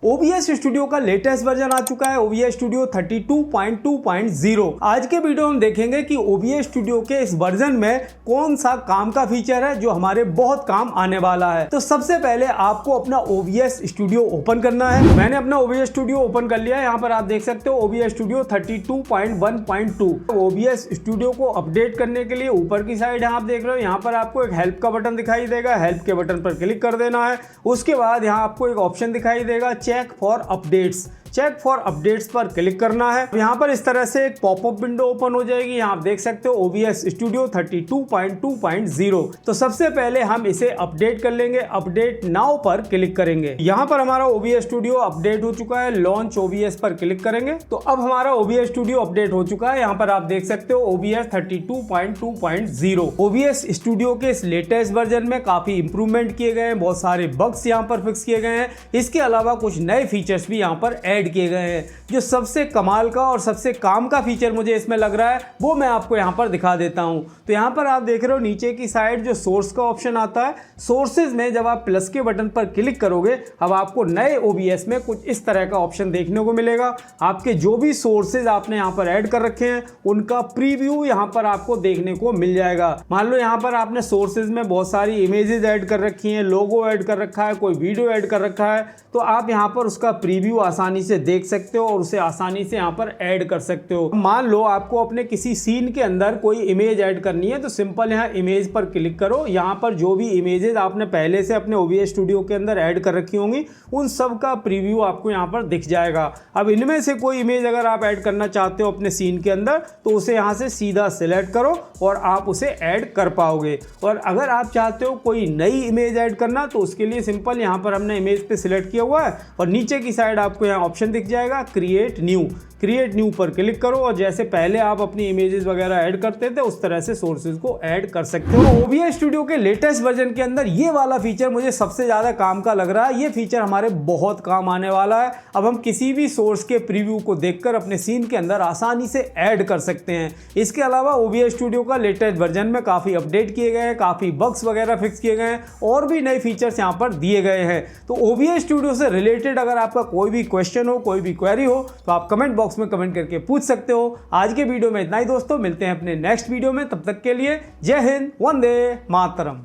OBS studio का latest version आ चुका है OBS स्टूडियो 32.2.0। आज के वीडियो में हम देखेंगे कि OBS स्टूडियो के इस वर्जन में कौन सा काम का फीचर है जो हमारे बहुत काम आने वाला है। तो सबसे पहले आपको अपना OBS स्टूडियो ओपन करना है। मैंने अपना OBS स्टूडियो ओपन कर लिया है। यहाँ पर आप देख सकते हो OBS स्टूडियो 32.1.2। OBS स्टूडियो को अपडेट करने के लिए ऊपर की साइड आप देख रहे हो, यहाँ पर आपको एक हेल्प का बटन दिखाई देगा। हेल्प के बटन पर क्लिक कर देना है। उसके बाद यहाँ आपको एक ऑप्शन दिखाई देगा check for updates. Check for updates पर क्लिक करना है। यहाँ पर इस तरह से एक पॉपअप विंडो ओपन हो जाएगी। यहाँ आप देख सकते हो OBS स्टूडियो 32.2.0। तो सबसे पहले हम इसे अपडेट कर लेंगे। अपडेट नाउ पर क्लिक करेंगे। यहाँ पर हमारा OBS स्टूडियो अपडेट हो चुका है। लॉन्च OBS पर क्लिक करेंगे तो अब हमारा OBS स्टूडियो अपडेट हो चुका है। यहाँ पर आप देख सकते हो OBS 32.2.0। OBS स्टूडियो के इस लेटेस्ट वर्जन में काफी इंप्रूवमेंट किए गए हैं। बहुत सारे बग्स यहाँ पर फिक्स किए गए हैं। इसके अलावा कुछ नए फीचर्स भी यहाँ पर ऐड किए गए हैं। जो सबसे कमाल का और सबसे काम का फीचर मुझे इसमें लग रहा है वो मैं आपको यहाँ पर दिखा देता हूँ। तो यहाँ पर आप देख रहे हो नीचे की साइड जो सोर्स का ऑप्शन आता है, सोर्सेज में जब आप प्लस के बटन पर क्लिक करोगे अब आपको नए OBS में कुछ इस तरह का ऑप्शन देखने को मिलेगा। आपके जो भी सोर्सेज आपने यहाँ पर ऐड कर रखे हैं उनका प्रीव्यू यहाँ पर आपको देखने को मिल जाएगा। मान लो यहाँ पर आपने सोर्सेज में बहुत सारी इमेजेस ऐड कर रखी हैं, लोगो ऐड कर रखा है, कोई वीडियो ऐड कर रखा है, तो आप यहाँ पर उसका प्रीव्यू आसानी से देख सकते हो और उसे आसानी से यहाँ पर ऐड कर सकते हो। मान लो आपको अपने किसी सीन के अंदर कोई इमेज ऐड करनी है तो सिंपल यहाँ इमेज पर क्लिक करो। यहाँ पर जो भी इमेजेस आपने पहले से अपने OBS स्टूडियो के अंदर ऐड कर रखी होंगी उन सब का प्रीव्यू आपको यहाँ पर दिख जाएगा। अब इनमें से कोई इमेज अगर आप ऐड करना चाहते हो अपने सीन के अंदर तो उसे यहाँ से सीधा सिलेक्ट करो और आप उसे ऐड कर पाओगे। और अगर आप चाहते हो कोई नई इमेज ऐड करना तो उसके लिए सिंपल यहाँ पर हमने इमेज पे सिलेक्ट किया हुआ है और नीचे की साइड आपको यहाँ ऑप्शन दिख जाएगा क्रिएट न्यू पर क्लिक करो और जैसे पहले आप अपनी इमेजेस वगैरह ऐड करते थे उस तरह से सोर्सेज को ऐड कर सकते हो। OBS स्टूडियो के लेटेस्ट वर्जन के अंदर ये वाला फीचर मुझे सबसे ज्यादा काम का लग रहा है। ये फीचर हमारे बहुत काम आने वाला है। अब हम किसी भी सोर्स के प्रीव्यू को देखकर अपने सीन के अंदर आसानी से ऐड कर सकते हैं। इसके अलावा OBS स्टूडियो का लेटेस्ट वर्जन में काफी अपडेट किए गए हैं, काफी बग्स वगैरह फिक्स किए गए हैं और भी नए फीचर्स यहाँ पर दिए गए हैं। तो OBS स्टूडियो से रिलेटेड अगर आपका कोई भी क्वेश्चन हो, कोई भी क्वेरी हो तो आप कमेंट बॉक्स में कमेंट करके पूछ सकते हो। आज के वीडियो में इतना ही दोस्तों, मिलते हैं अपने नेक्स्ट वीडियो में। तब तक के लिए जय हिंद, वंदे मातरम।